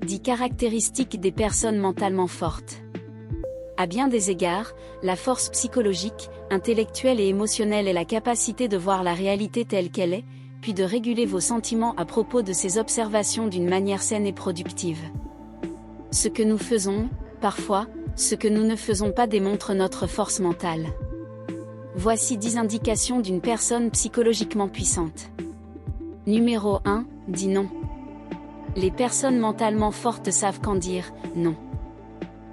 10 caractéristiques des personnes mentalement fortes. À bien des égards, la force psychologique, intellectuelle et émotionnelle est la capacité de voir la réalité telle qu'elle est, puis de réguler vos sentiments à propos de ces observations d'une manière saine et productive. Ce que nous faisons, parfois, ce que nous ne faisons pas démontre notre force mentale. Voici 10 indications d'une personne psychologiquement puissante. Numéro 1, dis non. Les personnes mentalement fortes savent quand dire non.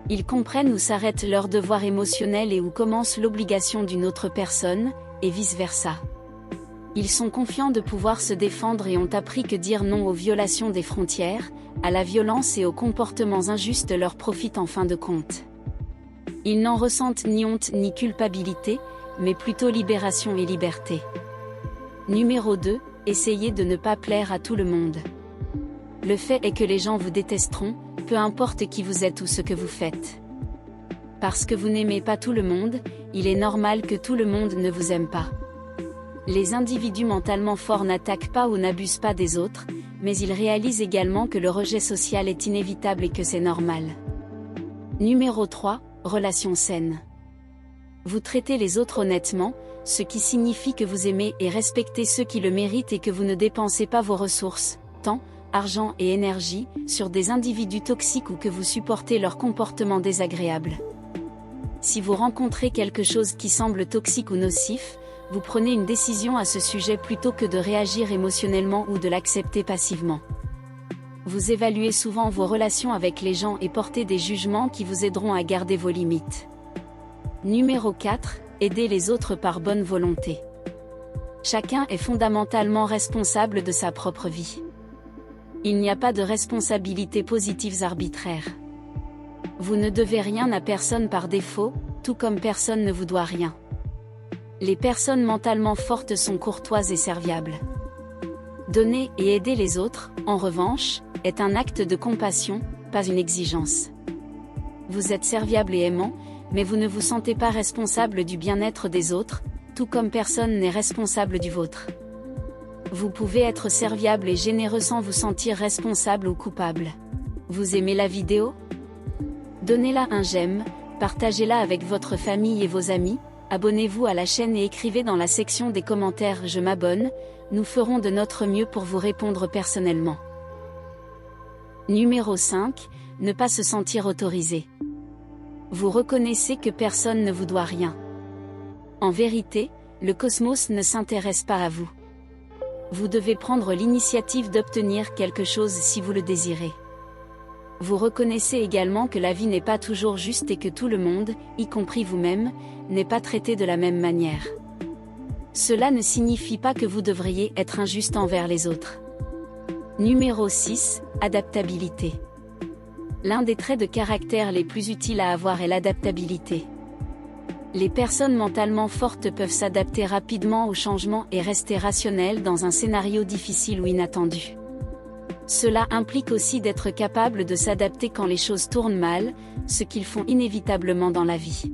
Ils comprennent où s'arrête leur devoir émotionnel et où commence l'obligation d'une autre personne, et vice-versa. Ils sont confiants de pouvoir se défendre et ont appris que dire non aux violations des frontières, à la violence et aux comportements injustes leur profite en fin de compte. Ils n'en ressentent ni honte ni culpabilité, mais plutôt libération et liberté. Numéro 2, essayez de ne pas plaire à tout le monde. Le fait est que les gens vous détesteront, peu importe qui vous êtes ou ce que vous faites. Parce que vous n'aimez pas tout le monde, il est normal que tout le monde ne vous aime pas. Les individus mentalement forts n'attaquent pas ou n'abusent pas des autres, mais ils réalisent également que le rejet social est inévitable et que c'est normal. Numéro 3, relations saines. Vous traitez les autres honnêtement, ce qui signifie que vous aimez et respectez ceux qui le méritent et que vous ne dépensez pas vos ressources, temps, argent et énergie, sur des individus toxiques ou que vous supportez leur comportement désagréable. Si vous rencontrez quelque chose qui semble toxique ou nocif, vous prenez une décision à ce sujet plutôt que de réagir émotionnellement ou de l'accepter passivement. Vous évaluez souvent vos relations avec les gens et portez des jugements qui vous aideront à garder vos limites. Numéro 4, aidez les autres par bonne volonté. Chacun est fondamentalement responsable de sa propre vie. Il n'y a pas de responsabilités positives arbitraires. Vous ne devez rien à personne par défaut, tout comme personne ne vous doit rien. Les personnes mentalement fortes sont courtoises et serviables. Donner et aider les autres, en revanche, est un acte de compassion, pas une exigence. Vous êtes serviable et aimant, mais vous ne vous sentez pas responsable du bien-être des autres, tout comme personne n'est responsable du vôtre. Vous pouvez être serviable et généreux sans vous sentir responsable ou coupable. Vous aimez la vidéo? Donnez-la un j'aime, partagez-la avec votre famille et vos amis, abonnez-vous à la chaîne et écrivez dans la section des commentaires « Je m'abonne », nous ferons de notre mieux pour vous répondre personnellement. Numéro 5, ne pas se sentir autorisé. Vous reconnaissez que personne ne vous doit rien. En vérité, le cosmos ne s'intéresse pas à vous. Vous devez prendre l'initiative d'obtenir quelque chose si vous le désirez. Vous reconnaissez également que la vie n'est pas toujours juste et que tout le monde, y compris vous-même, n'est pas traité de la même manière. Cela ne signifie pas que vous devriez être injuste envers les autres. Numéro 6, adaptabilité. L'un des traits de caractère les plus utiles à avoir est l'adaptabilité. Les personnes mentalement fortes peuvent s'adapter rapidement aux changements et rester rationnelles dans un scénario difficile ou inattendu. Cela implique aussi d'être capable de s'adapter quand les choses tournent mal, ce qu'ils font inévitablement dans la vie.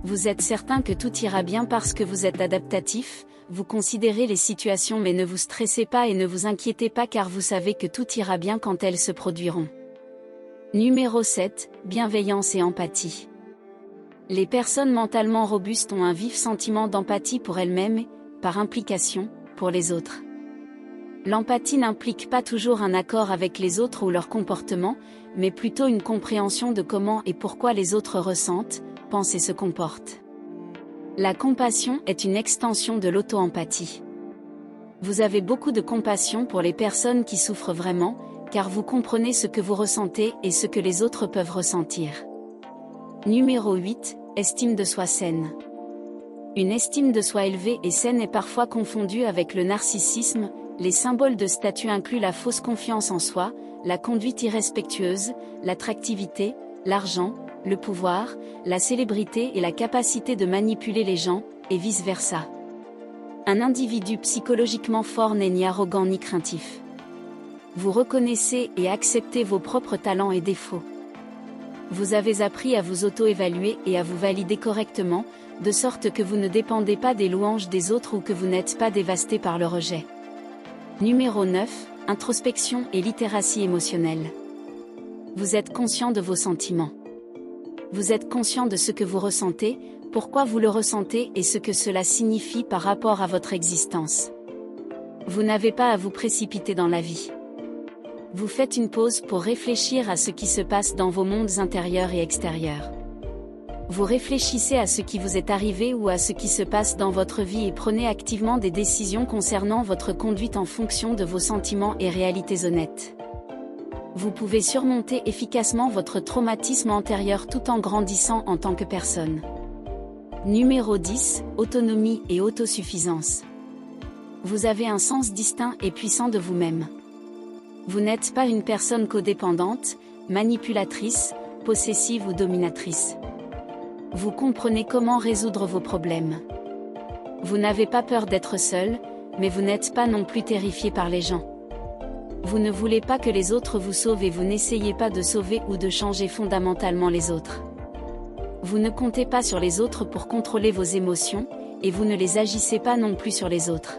Vous êtes certain que tout ira bien parce que vous êtes adaptatif, vous considérez les situations mais ne vous stressez pas et ne vous inquiétez pas car vous savez que tout ira bien quand elles se produiront. Numéro 7, bienveillance et empathie. Les personnes mentalement robustes ont un vif sentiment d'empathie pour elles-mêmes et, par implication, pour les autres. L'empathie n'implique pas toujours un accord avec les autres ou leur comportement, mais plutôt une compréhension de comment et pourquoi les autres ressentent, pensent et se comportent. La compassion est une extension de l'auto-empathie. Vous avez beaucoup de compassion pour les personnes qui souffrent vraiment, car vous comprenez ce que vous ressentez et ce que les autres peuvent ressentir. Numéro 8, estime de soi saine. Une estime de soi élevée et saine est parfois confondue avec le narcissisme. Les symboles de statut incluent la fausse confiance en soi, la conduite irrespectueuse, l'attractivité, l'argent, le pouvoir, la célébrité et la capacité de manipuler les gens, et vice-versa. Un individu psychologiquement fort n'est ni arrogant ni craintif. Vous reconnaissez et acceptez vos propres talents et défauts. Vous avez appris à vous auto-évaluer et à vous valider correctement, de sorte que vous ne dépendez pas des louanges des autres ou que vous n'êtes pas dévasté par le rejet. Numéro 9, introspection et littératie émotionnelle. Vous êtes conscient de vos sentiments. Vous êtes conscient de ce que vous ressentez, pourquoi vous le ressentez et ce que cela signifie par rapport à votre existence. Vous n'avez pas à vous précipiter dans la vie. Vous faites une pause pour réfléchir à ce qui se passe dans vos mondes intérieurs et extérieurs. Vous réfléchissez à ce qui vous est arrivé ou à ce qui se passe dans votre vie et prenez activement des décisions concernant votre conduite en fonction de vos sentiments et réalités honnêtes. Vous pouvez surmonter efficacement votre traumatisme antérieur tout en grandissant en tant que personne. Numéro 10, autonomie et autosuffisance. Vous avez un sens distinct et puissant de vous-même. Vous n'êtes pas une personne codépendante, manipulatrice, possessive ou dominatrice. Vous comprenez comment résoudre vos problèmes. Vous n'avez pas peur d'être seul, mais vous n'êtes pas non plus terrifié par les gens. Vous ne voulez pas que les autres vous sauvent et vous n'essayez pas de sauver ou de changer fondamentalement les autres. Vous ne comptez pas sur les autres pour contrôler vos émotions, et vous ne les agissez pas non plus sur les autres.